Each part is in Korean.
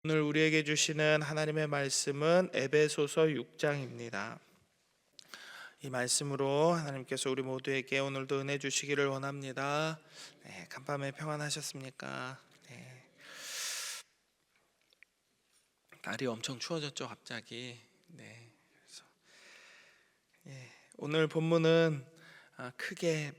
오늘 우리에게 주시는 하나님의 말씀은 에베소서 6장입니다. 이 말씀으로 하나님께서 우리 모두에게 오늘도 은혜 주시기를 원합니다. 간밤에 평안하셨습니까? 날이 엄청 추워졌죠, 갑자기. 오늘 본문은 크게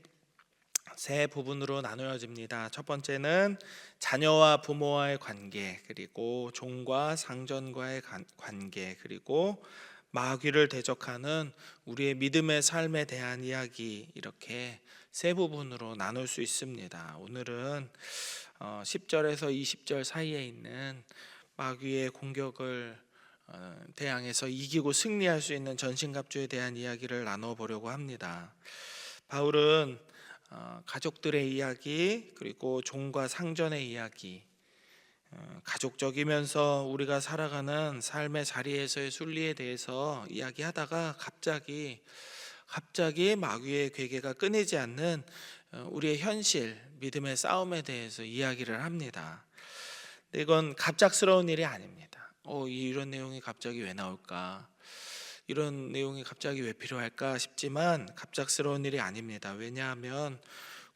세 부분으로 나누어집니다. 첫 번째는 자녀와 부모와의 관계, 그리고 종과 상전과의 관계, 그리고 마귀를 대적하는 우리의 믿음의 삶에 대한 이야기, 이렇게 세 부분으로 나눌 수 있습니다. 오늘은 10절에서 20절 사이에 있는 마귀의 공격을 대항해서 이기고 승리할 수 있는 전신갑주에 대한 이야기를 나눠보려고 합니다. 바울은 가족들의 이야기, 그리고 종과 상전의 이야기, 가족적이면서 우리가 살아가는 삶의 자리에서의 순리에 대해서 이야기하다가 갑자기 마귀의 괴계가 끊이지 않는 우리의 현실, 믿음의 싸움에 대해서 이야기를 합니다. 이건 갑작스러운 일이 아닙니다. 이런 내용이 갑자기 왜 나올까? 이런 내용이 갑자기 왜 필요할까 싶지만 갑작스러운 일이 아닙니다. 왜냐하면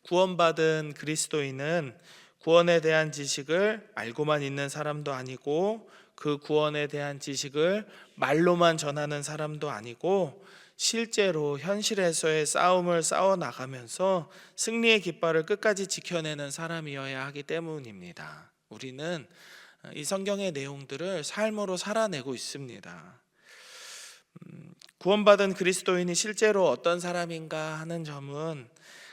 구원받은 그리스도인은 구원에 대한 지식을 알고만 있는 사람도 아니고, 그 구원에 대한 지식을 말로만 전하는 사람도 아니고, 실제로 현실에서의 싸움을 싸워나가면서 승리의 깃발을 끝까지 지켜내는 사람이어야 하기 때문입니다. 우리는 이 성경의 내용들을 삶으로 살아내고 있습니다. 구원받은 그리스도인이 실제로 어떤 사람인가 하는 점은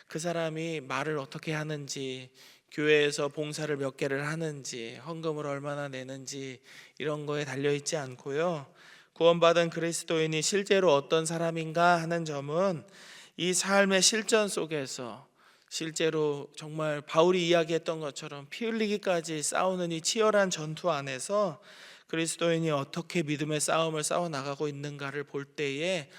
그 사람이 말을 어떻게 하는지, 교회에서 봉사를 몇 개를 하는지, 헌금을 얼마나 내는지, 이런 거에 달려있지 않고요, 구원받은 그리스도인이 실제로 어떤 사람인가 하는 점은 이 삶의 실전 속에서 실제로 정말 바울이 이야기했던 것처럼 피 흘리기까지 싸우는 이 치열한 전투 안에서 그리스도인이 어떻게 믿음의 싸움을 싸워나가고 있는가를 볼 때에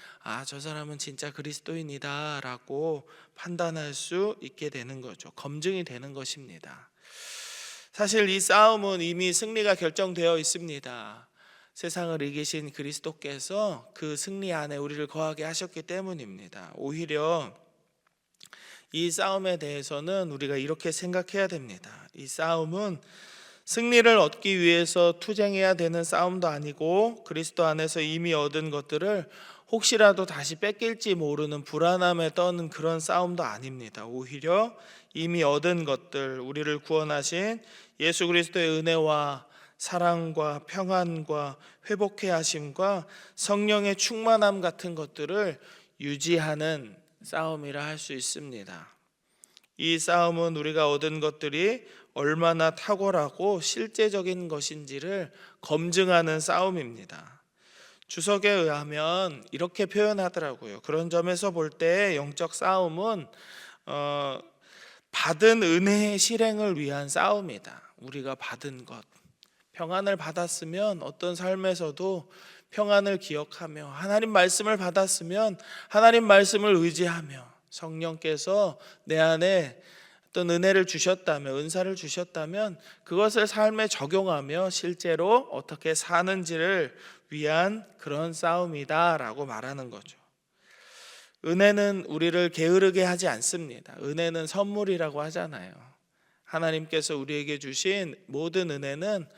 저 사람은 진짜 그리스도인이다 라고 판단할 수 있게 되는 거죠. 검증이 되는 것입니다. 사실 이 싸움은 이미 승리가 결정되어 있습니다. 세상을 이기신 그리스도께서 그 승리 안에 우리를 거하게 하셨기 때문입니다. 오히려 이 싸움에 대해서는 우리가 이렇게 생각해야 됩니다. 이 싸움은 승리를 얻기 위해서 투쟁해야 되는 싸움도 아니고, 그리스도 안에서 이미 얻은 것들을 혹시라도 다시 뺏길지 모르는 불안함에 떠는 그런 싸움도 아닙니다. 오히려 이미 얻은 것들, 우리를 구원하신 예수 그리스도의 은혜와 사랑과 평안과 회복해 하심과 성령의 충만함 같은 것들을 유지하는 싸움이라 할 수 있습니다. 이 싸움은 우리가 얻은 것들이 얼마나 탁월하고 실제적인 것인지를 검증하는 싸움입니다. 주석에 의하면 이렇게 표현하더라고요. 그런 점에서 볼 때 영적 싸움은 받은 은혜의 실행을 위한 싸움이다. 우리가 받은 것, 평안을 받았으면 어떤 삶에서도 평안을 기억하며, 하나님 말씀을 받았으면 하나님 말씀을 의지하며, 성령께서 내 안에 어떤 은혜를 주셨다면, 은사를 주셨다면 그것을 삶에 적용하며 실제로 어떻게 사는지를 위한 그런 싸움이다 라고 말하는 거죠. 은혜는 우리를 게으르게 하지 않습니다. 은혜는 선물이라고 하잖아요. 하나님께서 우리에게 주신 모든 은혜는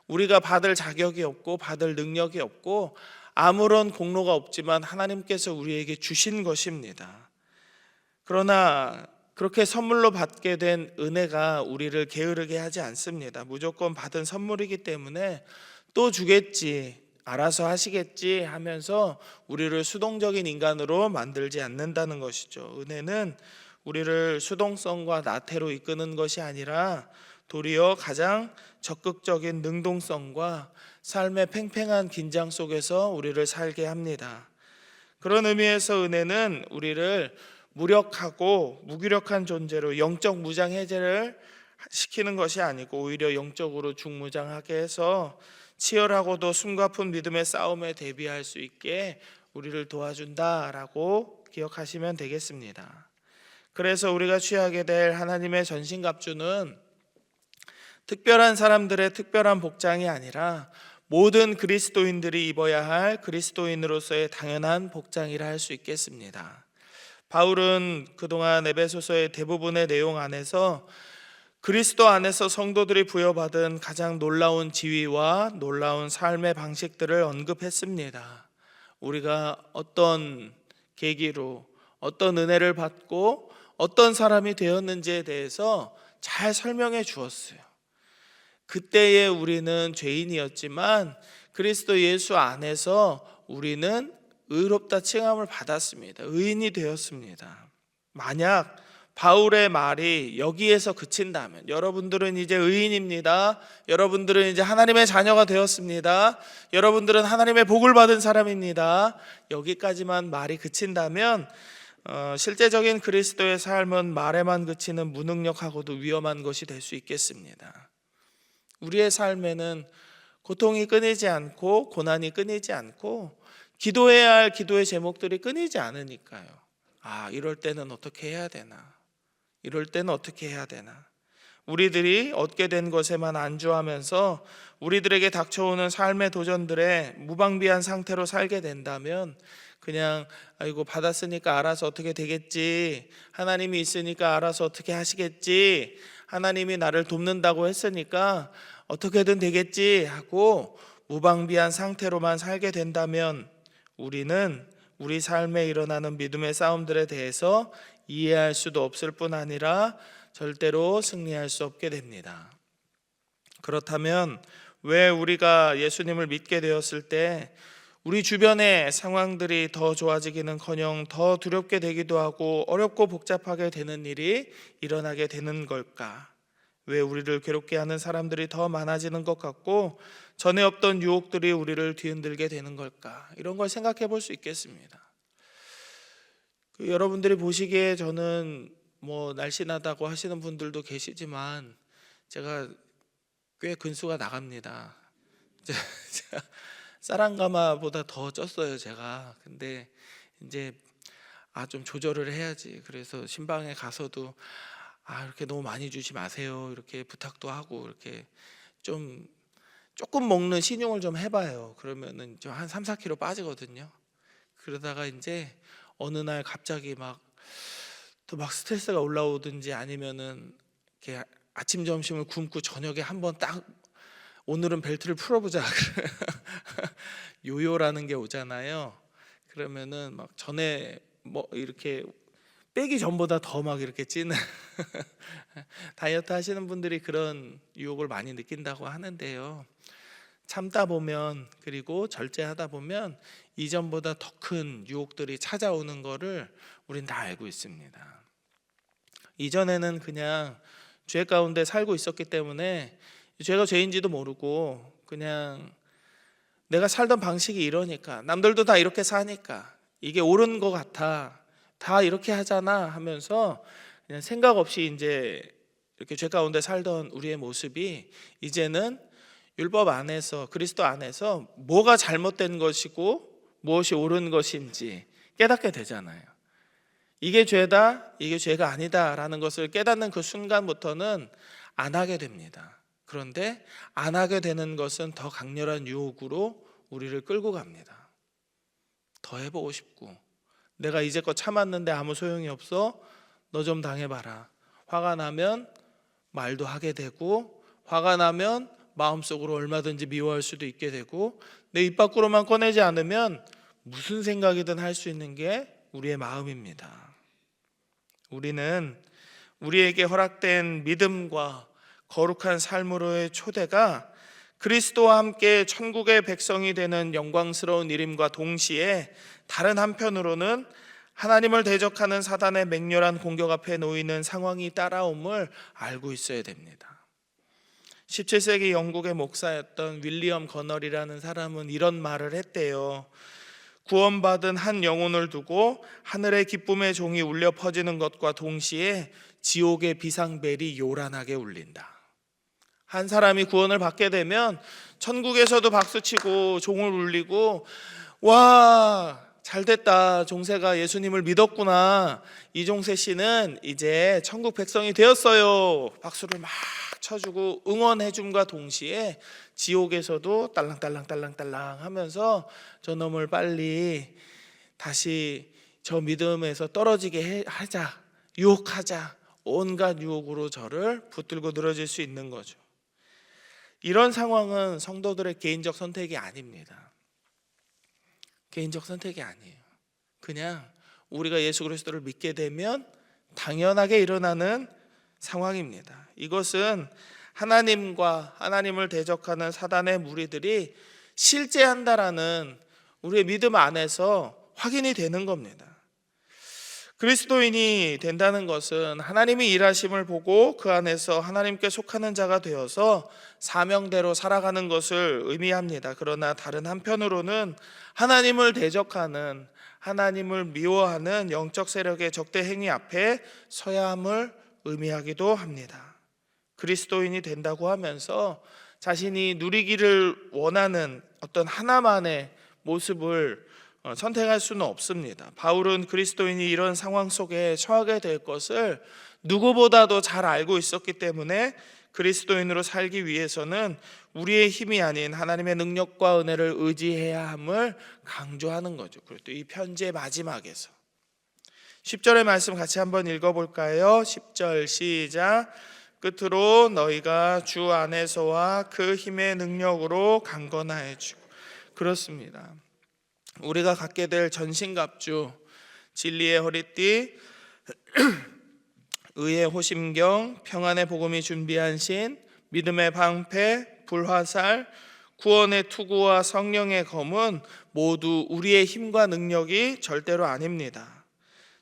우리가 받을 자격이 없고 받을 능력이 없고 아무런 공로가 없지만 하나님께서 우리에게 주신 것입니다. 그러나 그렇게 선물로 받게 된 은혜가 우리를 게으르게 하지 않습니다. 무조건 받은 선물이기 때문에 또 주겠지, 알아서 하시겠지 하면서 우리를 수동적인 인간으로 만들지 않는다는 것이죠. 은혜는 우리를 수동성과 나태로 이끄는 것이 아니라 도리어 가장 적극적인 능동성과 삶의 팽팽한 긴장 속에서 우리를 살게 합니다. 그런 의미에서 은혜는 우리를 무력하고 무기력한 존재로 영적 무장해제를 시키는 것이 아니고, 오히려 영적으로 중무장하게 해서 치열하고도 숨가쁜 믿음의 싸움에 대비할 수 있게 우리를 도와준다라고 기억하시면 되겠습니다. 그래서 우리가 취하게 될 하나님의 전신갑주는 특별한 사람들의 특별한 복장이 아니라 모든 그리스도인들이 입어야 할 그리스도인으로서의 당연한 복장이라 할 수 있겠습니다. 바울은 그동안 에베소서의 대부분의 내용 안에서 그리스도 안에서 성도들이 부여받은 가장 놀라운 지위와 놀라운 삶의 방식들을 언급했습니다. 우리가 어떤 계기로 어떤 은혜를 받고 어떤 사람이 되었는지에 대해서 잘 설명해 주었어요. 그때의 우리는 죄인이었지만 그리스도 예수 안에서 우리는 의롭다 칭함을 받았습니다. 의인이 되었습니다. 만약 바울의 말이 여기에서 그친다면, 여러분들은 이제 의인입니다, 여러분들은 이제 하나님의 자녀가 되었습니다, 여러분들은 하나님의 복을 받은 사람입니다, 여기까지만 말이 그친다면 실제적인 그리스도의 삶은 말에만 그치는 무능력하고도 위험한 것이 될 수 있겠습니다. 우리의 삶에는 고통이 끊이지 않고 고난이 끊이지 않고 기도해야 할 기도의 제목들이 끊이지 않으니까요. 이럴 때는 어떻게 해야 되나? 이럴 때는 어떻게 해야 되나? 우리들이 얻게 된 것에만 안주하면서 우리들에게 닥쳐오는 삶의 도전들에 무방비한 상태로 살게 된다면 그냥 아이고 받았으니까 알아서 어떻게 되겠지, 하나님이 있으니까 알아서 어떻게 하시겠지, 하나님이 나를 돕는다고 했으니까 어떻게든 되겠지 하고 무방비한 상태로만 살게 된다면 우리는 우리 삶에 일어나는 믿음의 싸움들에 대해서 이해할 수도 없을 뿐 아니라 절대로 승리할 수 없게 됩니다. 그렇다면 왜 우리가 예수님을 믿게 되었을 때 우리 주변의 상황들이 더 좋아지기는커녕 더 두렵게 되기도 하고 어렵고 복잡하게 되는 일이 일어나게 되는 걸까? 왜 우리를 괴롭게 하는 사람들이 더 많아지는 것 같고 전에 없던 유혹들이 우리를 뒤흔들게 되는 걸까? 이런 걸 생각해 볼 수 있겠습니다. 여러분들이 보시기에 저는 날씬하다고 하시는 분들도 계시지만 제가 꽤 근수가 나갑니다. 제가 사랑가마보다 더 쪘어요, 제가. 근데 이제 좀 조절을 해야지. 그래서 신방에 가서도 이렇게 너무 많이 주지 마세요, 이렇게 부탁도 하고, 이렇게 좀 조금 먹는 신용을 좀 해봐요. 그러면은 좀 한 3-4kg 빠지거든요. 그러다가 이제 어느 날 갑자기 또 스트레스가 올라오든지 아니면은 이렇게 아침 점심을 굶고 저녁에 한번 딱 오늘은 벨트를 풀어보자 요요라는 게 오잖아요. 그러면은 전에 이렇게 빼기 전보다 더 이렇게 찌는 다이어트 하시는 분들이 그런 유혹을 많이 느낀다고 하는데요. 참다 보면, 그리고 절제하다 보면 이전보다 더 큰 유혹들이 찾아오는 거를 우린 다 알고 있습니다. 이전에는 그냥 죄 가운데 살고 있었기 때문에 죄가 죄인지도 모르고 그냥 내가 살던 방식이 이러니까, 남들도 다 이렇게 사니까 이게 옳은 것 같아, 다 이렇게 하잖아 하면서 그냥 생각 없이 이제 이렇게 죄 가운데 살던 우리의 모습이 이제는 율법 안에서, 그리스도 안에서 뭐가 잘못된 것이고 무엇이 옳은 것인지 깨닫게 되잖아요. 이게 죄다, 이게 죄가 아니다 라는 것을 깨닫는 그 순간부터는 안 하게 됩니다. 그런데 안 하게 되는 것은 더 강렬한 유혹으로 우리를 끌고 갑니다. 더 해보고 싶고, 내가 이제껏 참았는데 아무 소용이 없어, 너 좀 당해봐라. 화가 나면 말도 하게 되고, 화가 나면 마음속으로 얼마든지 미워할 수도 있게 되고, 내 입 밖으로만 꺼내지 않으면 무슨 생각이든 할 수 있는 게 우리의 마음입니다. 우리는 우리에게 허락된 믿음과 거룩한 삶으로의 초대가 그리스도와 함께 천국의 백성이 되는 영광스러운 일임과 동시에 다른 한편으로는 하나님을 대적하는 사단의 맹렬한 공격 앞에 놓이는 상황이 따라옴을 알고 있어야 됩니다. 17세기 영국의 목사였던 윌리엄 거널이라는 사람은 이런 말을 했대요. 구원받은 한 영혼을 두고 하늘의 기쁨의 종이 울려 퍼지는 것과 동시에 지옥의 비상벨이 요란하게 울린다. 한 사람이 구원을 받게 되면 천국에서도 박수치고 종을 울리고 와 잘됐다. 종세가 예수님을 믿었구나. 이종세 씨는 이제 천국 백성이 되었어요. 박수를 막 쳐주고 응원해줌과 동시에 지옥에서도 딸랑딸랑딸랑딸랑 하면서 저놈을 빨리 다시 저 믿음에서 떨어지게 하자, 유혹하자, 온갖 유혹으로 저를 붙들고 늘어질 수 있는 거죠. 이런 상황은 성도들의 개인적 선택이 아닙니다. 개인적 선택이 아니에요. 그냥 우리가 예수 그리스도를 믿게 되면 당연하게 일어나는 상황입니다. 이것은 하나님과 하나님을 대적하는 사단의 무리들이 실제한다라는 우리의 믿음 안에서 확인이 되는 겁니다. 그리스도인이 된다는 것은 하나님이 일하심을 보고 그 안에서 하나님께 속하는 자가 되어서 사명대로 살아가는 것을 의미합니다. 그러나 다른 한편으로는 하나님을 대적하는, 하나님을 미워하는 영적 세력의 적대 행위 앞에 서야 함을 의미하기도 합니다. 그리스도인이 된다고 하면서 자신이 누리기를 원하는 어떤 하나만의 모습을 선택할 수는 없습니다. 바울은 그리스도인이 이런 상황 속에 처하게 될 것을 누구보다도 잘 알고 있었기 때문에 그리스도인으로 살기 위해서는 우리의 힘이 아닌 하나님의 능력과 은혜를 의지해야 함을 강조하는 거죠. 그리고 또 이 편지의 마지막에서 10절의 말씀 같이 한번 읽어볼까요? 10절 시작. 끝으로 너희가 주 안에서와 그 힘의 능력으로 강건하여지고. 그렇습니다. 우리가 갖게 될 전신갑주, 진리의 허리띠, 의의 호심경, 평안의 복음이 준비한 신, 믿음의 방패, 불화살, 구원의 투구와 성령의 검은 모두 우리의 힘과 능력이 절대로 아닙니다.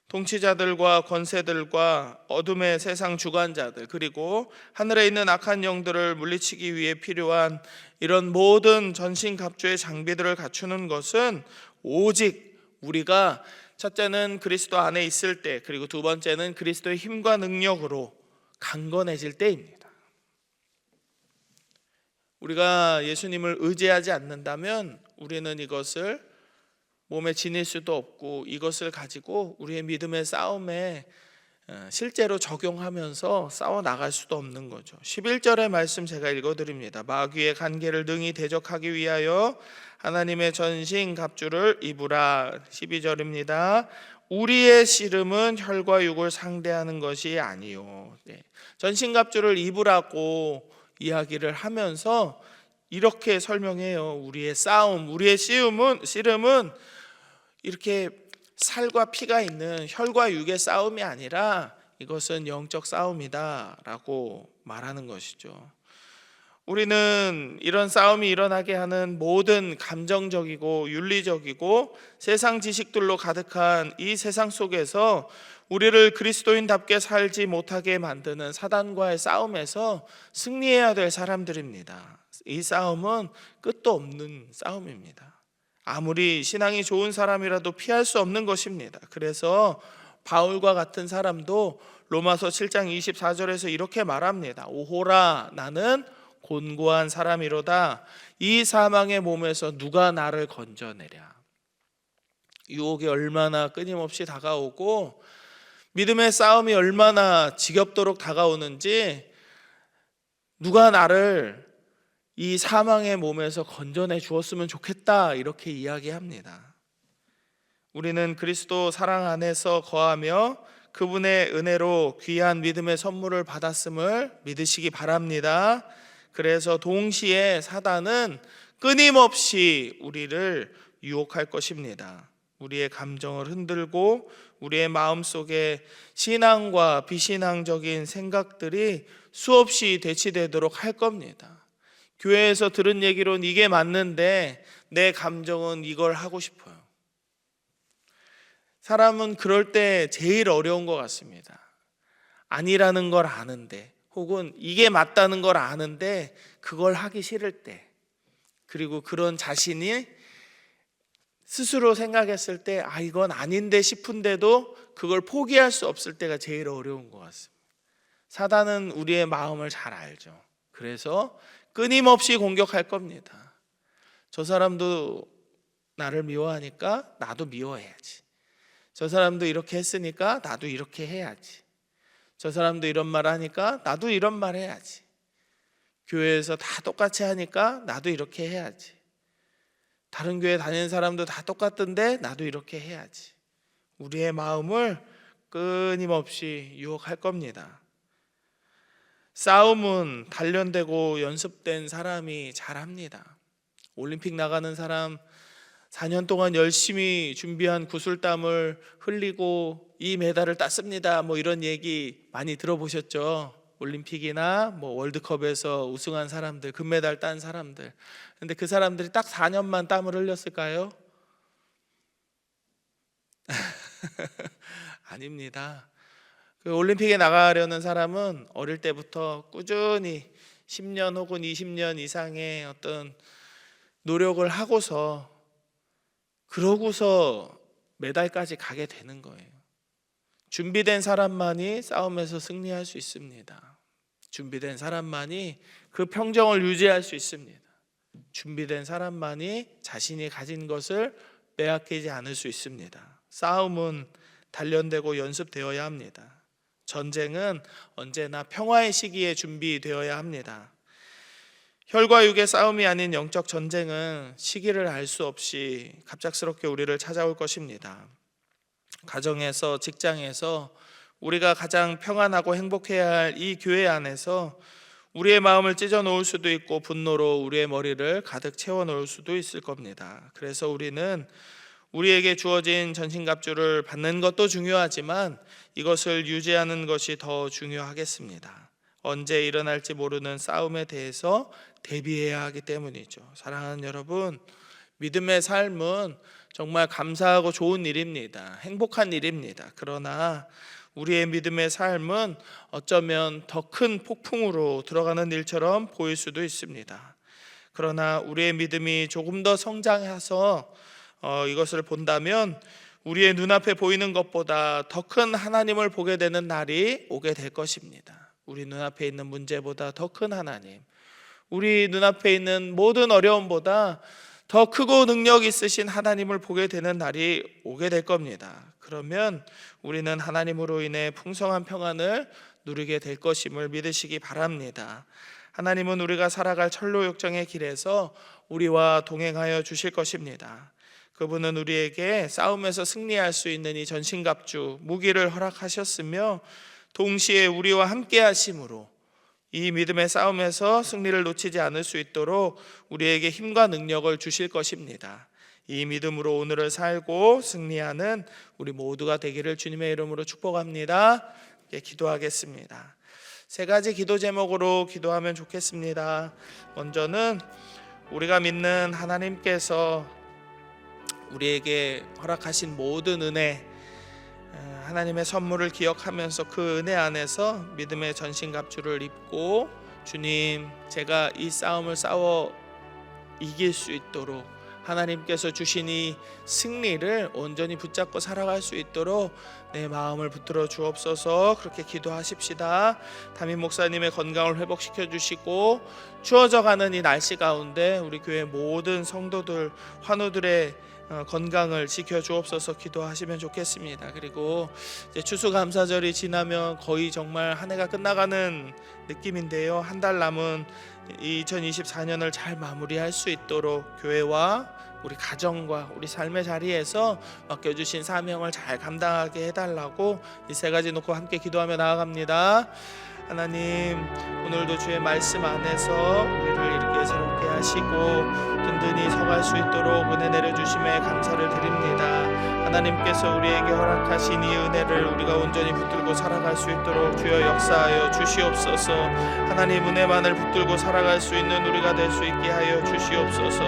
통치자들과 권세들과 어둠의 세상 주관자들, 그리고 하늘에 있는 악한 영들을 물리치기 위해 필요한 이런 모든 전신갑주의 장비들을 갖추는 것은 오직 우리가 첫째는 그리스도 안에 있을 때, 그리고 두 번째는 그리스도의 힘과 능력으로 강건해질 때입니다. 우리가 예수님을 의지하지 않는다면 우리는 이것을 몸에 지닐 수도 없고 이것을 가지고 우리의 믿음의 싸움에 실제로 적용하면서 싸워 나갈 수도 없는 거죠. 11절의 말씀 제가 읽어드립니다. 마귀의 간계를 능히 대적하기 위하여 하나님의 전신 갑주를 입으라. 12절입니다. 우리의 씨름은 혈과 육을 상대하는 것이 아니요. 전신 갑주를 입으라고 이야기를 하면서 이렇게 설명해요. 우리의 싸움, 우리의 씨름은 이렇게 살과 피가 있는 혈과 육의 싸움이 아니라 이것은 영적 싸움이다 라고 말하는 것이죠. 우리는 이런 싸움이 일어나게 하는 모든 감정적이고 윤리적이고 세상 지식들로 가득한 이 세상 속에서 우리를 그리스도인답게 살지 못하게 만드는 사단과의 싸움에서 승리해야 될 사람들입니다. 이 싸움은 끝도 없는 싸움입니다. 아무리 신앙이 좋은 사람이라도 피할 수 없는 것입니다. 그래서 바울과 같은 사람도 로마서 7장 24절에서 이렇게 말합니다. 오호라, 나는 곤고한 사람이로다. 이 사망의 몸에서 누가 나를 건져내랴. 유혹이 얼마나 끊임없이 다가오고 믿음의 싸움이 얼마나 지겹도록 다가오는지, 누가 나를 이 사망의 몸에서 건져내 주었으면 좋겠다, 이렇게 이야기합니다. 우리는 그리스도 사랑 안에서 거하며 그분의 은혜로 귀한 믿음의 선물을 받았음을 믿으시기 바랍니다. 그래서 동시에 사단은 끊임없이 우리를 유혹할 것입니다. 우리의 감정을 흔들고 우리의 마음속에 신앙과 비신앙적인 생각들이 수없이 대치되도록 할 겁니다. 교회에서 들은 얘기로는 이게 맞는데 내 감정은 이걸 하고 싶어요. 사람은 그럴 때 제일 어려운 것 같습니다. 아니라는 걸 아는데, 혹은 이게 맞다는 걸 아는데 그걸 하기 싫을 때, 그리고 그런 자신이 스스로 생각했을 때 이건 아닌데 싶은데도 그걸 포기할 수 없을 때가 제일 어려운 것 같습니다. 사단은 우리의 마음을 잘 알죠. 그래서 끊임없이 공격할 겁니다. 저 사람도 나를 미워하니까 나도 미워해야지. 저 사람도 이렇게 했으니까 나도 이렇게 해야지. 저 사람도 이런 말 하니까 나도 이런 말 해야지. 교회에서 다 똑같이 하니까 나도 이렇게 해야지. 다른 교회 다니는 사람도 다 똑같던데 나도 이렇게 해야지. 우리의 마음을 끊임없이 유혹할 겁니다. 싸움은 단련되고 연습된 사람이 잘합니다. 올림픽 나가는 사람 4년 동안 열심히 준비한 구슬땀을 흘리고 이 메달을 땄습니다. 이런 얘기 많이 들어보셨죠? 올림픽이나 월드컵에서 우승한 사람들, 금메달 딴 사람들. 근데 그 사람들이 딱 4년만 땀을 흘렸을까요? 아닙니다. 그 올림픽에 나가려는 사람은 어릴 때부터 꾸준히 10년 혹은 20년 이상의 어떤 노력을 하고서 그러고서 메달까지 가게 되는 거예요. 준비된 사람만이 싸움에서 승리할 수 있습니다. 준비된 사람만이 그 평정을 유지할 수 있습니다. 준비된 사람만이 자신이 가진 것을 빼앗기지 않을 수 있습니다. 싸움은 단련되고 연습되어야 합니다. 전쟁은 언제나 평화의 시기에 준비되어야 합니다. 혈과 육의 싸움이 아닌 영적 전쟁은 시기를 알 수 없이 갑작스럽게 우리를 찾아올 것입니다. 가정에서, 직장에서 우리가 가장 평안하고 행복해야 할 이 교회 안에서 우리의 마음을 찢어 놓을 수도 있고 분노로 우리의 머리를 가득 채워 놓을 수도 있을 겁니다. 그래서 우리는 우리에게 주어진 전신갑주를 받는 것도 중요하지만 이것을 유지하는 것이 더 중요하겠습니다. 언제 일어날지 모르는 싸움에 대해서 대비해야 하기 때문이죠. 사랑하는 여러분, 믿음의 삶은 정말 감사하고 좋은 일입니다. 행복한 일입니다. 그러나 우리의 믿음의 삶은 어쩌면 더 큰 폭풍으로 들어가는 일처럼 보일 수도 있습니다. 그러나 우리의 믿음이 조금 더 성장해서 이것을 본다면 우리의 눈앞에 보이는 것보다 더 큰 하나님을 보게 되는 날이 오게 될 것입니다. 우리 눈앞에 있는 문제보다 더 큰 하나님, 우리 눈앞에 있는 모든 어려움보다 더 크고 능력 있으신 하나님을 보게 되는 날이 오게 될 겁니다. 그러면 우리는 하나님으로 인해 풍성한 평안을 누리게 될 것임을 믿으시기 바랍니다. 하나님은 우리가 살아갈 천로역정의 길에서 우리와 동행하여 주실 것입니다. 그분은 우리에게 싸움에서 승리할 수 있는 이 전신갑주, 무기를 허락하셨으며 동시에 우리와 함께 하심으로 이 믿음의 싸움에서 승리를 놓치지 않을 수 있도록 우리에게 힘과 능력을 주실 것입니다. 이 믿음으로 오늘을 살고 승리하는 우리 모두가 되기를 주님의 이름으로 축복합니다. 기도하겠습니다. 3가지 기도 제목으로 기도하면 좋겠습니다. 먼저는 우리가 믿는 하나님께서 우리에게 허락하신 모든 은혜, 하나님의 선물을 기억하면서 그 은혜 안에서 믿음의 전신갑주를 입고 주님, 제가 이 싸움을 싸워 이길 수 있도록 하나님께서 주신 이 승리를 온전히 붙잡고 살아갈 수 있도록 내 마음을 붙들어 주옵소서. 그렇게 기도하십시다. 담임 목사님의 건강을 회복시켜 주시고 추워져가는 이 날씨 가운데 우리 교회 모든 성도들, 환우들의 건강을 지켜주옵소서. 기도하시면 좋겠습니다. 그리고 이제 추수감사절이 지나면 거의 정말 한 해가 끝나가는 느낌인데요, 한 달 남은 2024년을 잘 마무리할 수 있도록 교회와 우리 가정과 우리 삶의 자리에서 맡겨주신 사명을 잘 감당하게 해달라고 이 3가지 놓고 함께 기도하며 나아갑니다. 하나님, 오늘도 주의 말씀 안에서 우리를 이렇게 새롭게 하시고 든든히 서갈 수 있도록 은혜 내려주심에 감사를 드립니다. 하나님께서 우리에게 허락하신 이 은혜를 우리가 온전히 붙들고 살아갈 수 있도록 주여 역사하여 주시옵소서. 하나님 은혜만을 붙들고 살아갈 수 있는 우리가 될 수 있게 하여 주시옵소서.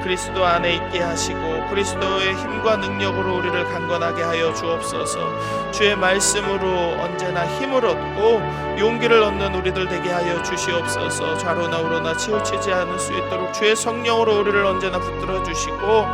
그리스도 안에 있게 하시고 그리스도의 힘과 능력으로 우리를 강건하게 하여 주옵소서. 주의 말씀으로 언제나 힘을 얻고 용기를 얻는 우리들 되게 하여 주시옵소서. 좌로나 우로나 치우치지 않을 수 있도록 주의 성령으로 우리를 언제나 붙들어 주시고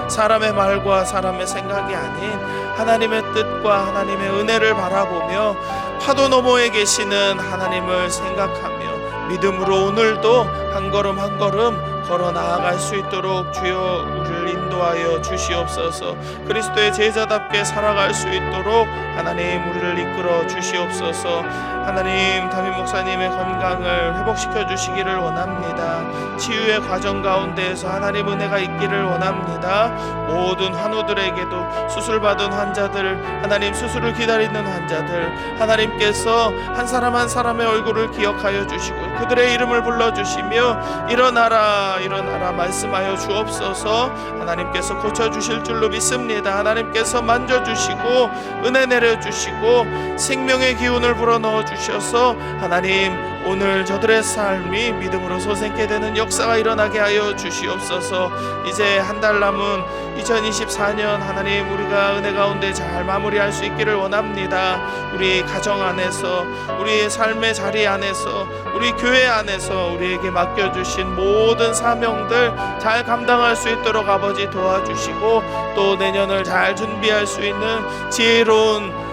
사람의 말과 사람의 생각이 아닌 하나님의 뜻과 하나님의 은혜를 바라보며 파도 너머에 계시는 하나님을 생각하며 믿음으로 오늘도 한 걸음 한 걸음 걸어 나아갈 수 있도록 주여 우리를 인도하여 주시옵소서. 그리스도의 제자답게 살아갈 수 있도록 하나님 우리를 이끌어 주시옵소서. 하나님 담임 목사님의 건강을 회복시켜 주시기를 원합니다. 치유의 과정 가운데에서 하나님 은혜가 있기를 원합니다. 모든 환우들에게도 수술받은 환자들, 하나님 수술을 기다리는 환자들, 하나님께서 한 사람 한 사람의 얼굴을 기억하여 주시고 그들의 이름을 불러주시며 일어나라 일어나라 말씀하여 주옵소서. 하나님께서 고쳐주실 줄로 믿습니다. 하나님께서 만져주시고 은혜 내려주시고 생명의 기운을 불어넣어 주셔서 하나님 오늘 저들의 삶이 믿음으로 솟게 되는 역사가 일어나게 하여 주시옵소서. 이제 한 달 남은 2024년 하나님 우리가 은혜 가운데 잘 마무리할 수 있기를 원합니다. 우리 가정 안에서 우리의 삶의 자리 안에서 우리 교회 안에서 우리에게 맡겨주신 모든 사명들 잘 감당할 수 있도록 아버지 도와주시고 또 내년을 잘 준비할 수 있는 지혜로운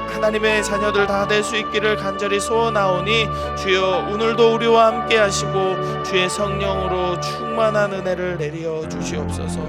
하나님의 자녀들 다 될 수 있기를 간절히 소원하오니 주여 오늘도 우리와 함께 하시고 주의 성령으로 충만한 은혜를 내려 주시옵소서.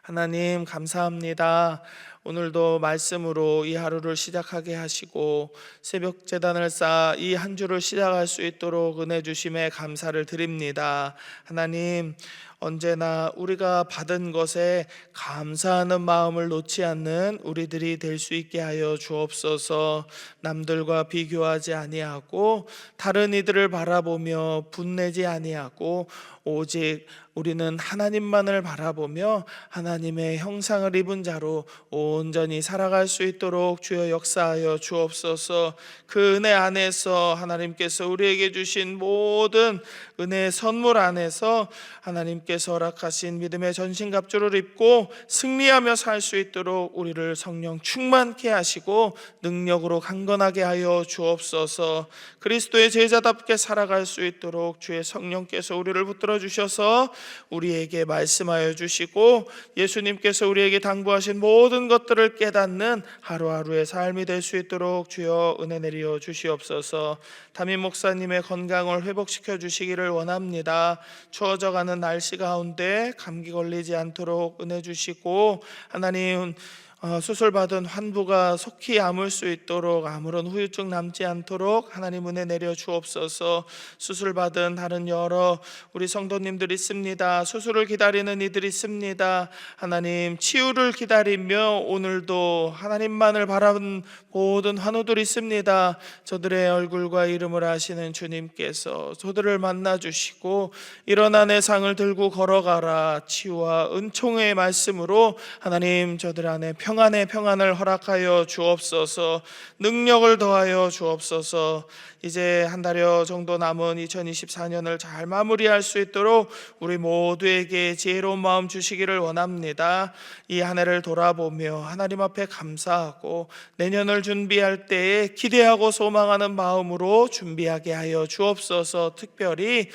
하나님 감사합니다. 오늘도 말씀으로 이 하루를 시작하게 하시고 새벽 제단을 쌓아 이 한 주를 시작할 수 있도록 은혜 주심에 감사를 드립니다. 하나님 언제나 우리가 받은 것에 감사하는 마음을 놓지 않는 우리들이 될 수 있게 하여 주옵소서. 남들과 비교하지 아니하고 다른 이들을 바라보며 분내지 아니하고 오직 우리는 하나님만을 바라보며 하나님의 형상을 입은 자로 온전히 살아갈 수 있도록 주여 역사하여 주옵소서. 그 은혜 안에서 하나님께서 우리에게 주신 모든 은혜의 선물 안에서 하나님께서 허락하신 믿음의 전신갑주를 입고 승리하며 살 수 있도록 우리를 성령 충만케 하시고 능력으로 강건하게 하여 주옵소서. 그리스도의 제자답게 살아갈 수 있도록 주의 성령께서 우리를 붙들어 주셔서 우리에게 말씀하여 주시고 예수님께서 우리에게 당부하신 모든 것들을 깨닫는 하루하루의 삶이 될 수 있도록 주여 은혜 내려 주시옵소서. 담임 목사님의 건강을 회복시켜 주시기를 원합니다. 추워져가는 날씨 가운데 감기 걸리지 않도록 은혜 주시고 하나님 수술받은 환부가 속히 아물 수 있도록 아무런 후유증 남지 않도록 하나님 은혜 내려 주옵소서. 수술받은 다른 여러 우리 성도님들 있습니다. 수술을 기다리는 이들이 있습니다. 하나님 치유를 기다리며 오늘도 하나님만을 바라는 모든 환우들이 있습니다. 저들의 얼굴과 이름을 아시는 주님께서 저들을 만나 주시고 일어나 내 상을 들고 걸어가라 치유와 은총의 말씀으로 하나님 저들 안에 평안의 평안을 허락하여 주옵소서. 능력을 더하여 주옵소서. 이제 한 달여 정도 남은 2024년을 잘 마무리할 수 있도록 우리 모두에게 지혜로운 마음 주시기를 원합니다. 이 한 해를 돌아보며 하나님 앞에 감사하고 내년을 준비할 때에 기대하고 소망하는 마음으로 준비하게 하여 주옵소서. 특별히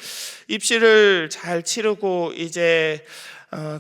입시를 잘 치르고 이제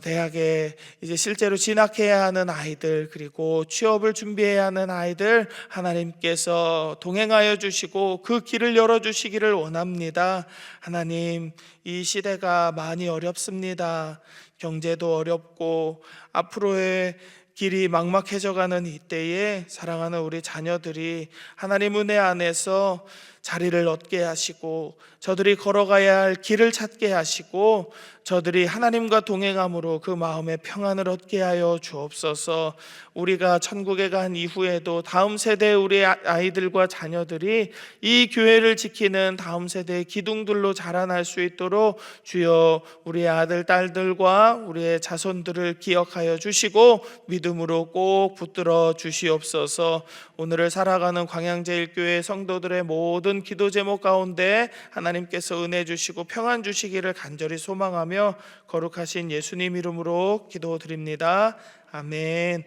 대학에 이제 실제로 진학해야 하는 아이들 그리고 취업을 준비해야 하는 아이들 하나님께서 동행하여 주시고 그 길을 열어주시기를 원합니다. 하나님 이 시대가 많이 어렵습니다. 경제도 어렵고 앞으로의 길이 막막해져가는 이때에 사랑하는 우리 자녀들이 하나님 은혜 안에서 자리를 얻게 하시고 저들이 걸어가야 할 길을 찾게 하시고 저들이 하나님과 동행함으로 그 마음의 평안을 얻게 하여 주옵소서. 우리가 천국에 간 이후에도 다음 세대 우리 아이들과 자녀들이 이 교회를 지키는 다음 세대의 기둥들로 자라날 수 있도록 주여 우리의 아들 딸들과 우리의 자손들을 기억하여 주시고 믿음으로 꼭 붙들어 주시옵소서. 오늘을 살아가는 광양제일교회 성도들의 모든 기도 제목 가운데 하나님께서 은혜 주시고 평안 주시기를 간절히 소망하며 거룩하신 예수님 이름으로 기도드립니다. 아멘.